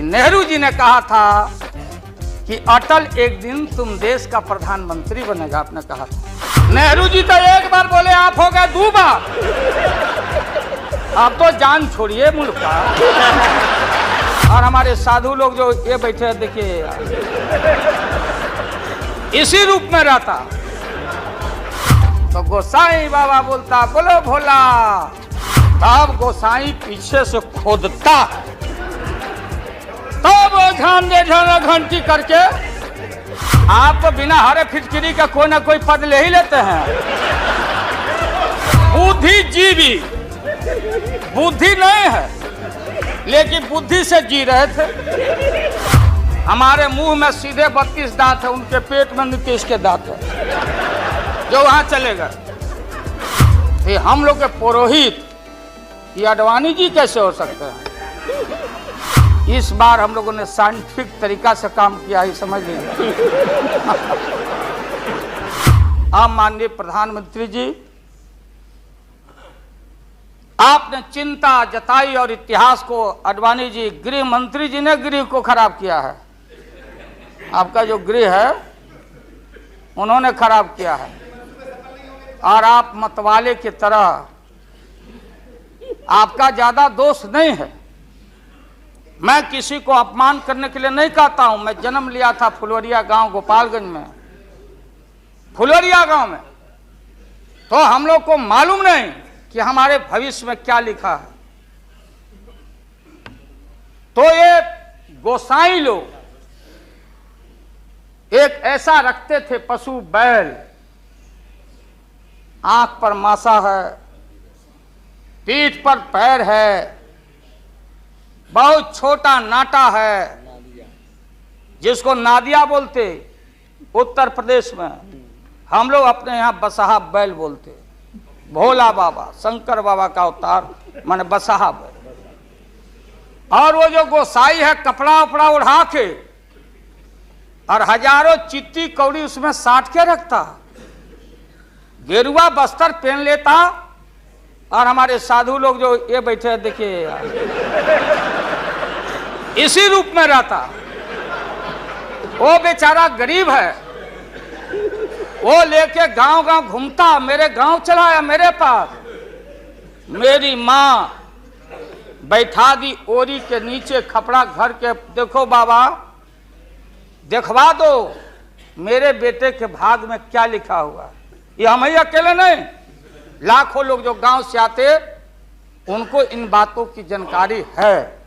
कि नेहरू जी ने कहा था कि अटल एक दिन तुम देश का प्रधानमंत्री बनेगा, आपने कहा था। नेहरू जी तो एक बार बोले, आप हो गए 2 बार। आप तो जान छोड़िए मुल्क का। और हमारे साधु लोग जो ये बैठे हैं, देखिए इसी रूप में रहता तो गोसाई बाबा बोलता बोलो भोला, तब गोसाई पीछे से खोदता, तब ध्यान दे घंटी करके आप तो बिना हरे फिटकिरी का कोई ना कोई पद ले ही लेते हैं। बुद्धिजीवी बुद्धि नहीं है, लेकिन बुद्धि से जी रहे थे। हमारे मुंह में सीधे 32 दांत है, उनके पेट में 29 के दांत है, जो वहां चले गए। हम लोग के पुरोहित ये अडवाणी जी कैसे हो सकते हैं? इस बार हम लोगों ने साइंटिफिक तरीका से काम किया ही, समझ लीजिए। आप माननीय प्रधानमंत्री जी, आपने चिंता जताई और इतिहास को, अडवाणी जी गृह मंत्री जी ने गृह को खराब किया है। आपका जो गृह है उन्होंने खराब किया है, और आप मतवाले की तरह, आपका ज्यादा दोष नहीं है। मैं किसी को अपमान करने के लिए नहीं कहता हूं। मैं जन्म लिया था फुलवरिया गांव, गोपालगंज में, फुलवरिया गांव में, तो हम लोग को मालूम नहीं कि हमारे भविष्य में क्या लिखा है। तो ये गोसाई लोग एक ऐसा रखते थे पशु बैल, आंख पर मासा है, पीठ पर पैर है, बहुत छोटा नाटा है, जिसको नादिया बोलते उत्तर प्रदेश में। हम लोग अपने यहाँ बसहा बैल बोलते। भोला बाबा, शंकर बाबा का अवतार माने बसहा बैल। और वो जो गोसाई है, कपड़ा उपड़ा उड़ा के और हजारों चिट्टी कौड़ी उसमें साट के रखता, गेरुआ बस्तर पहन लेता, और हमारे साधु लोग जो ये बैठे हैं, देखिए इसी रूप में रहता। वो बेचारा गरीब है, वो लेके गांव गांव घूमता, मेरे गांव चला आया मेरे पास। मेरी माँ बैठा दी ओरी के नीचे खपड़ा घर के, देखो बाबा देखवा दो मेरे बेटे के भाग में क्या लिखा हुआ है। ये हम ही अकेले नहीं, लाखों लोग जो गांव से आते उनको इन बातों की जानकारी है।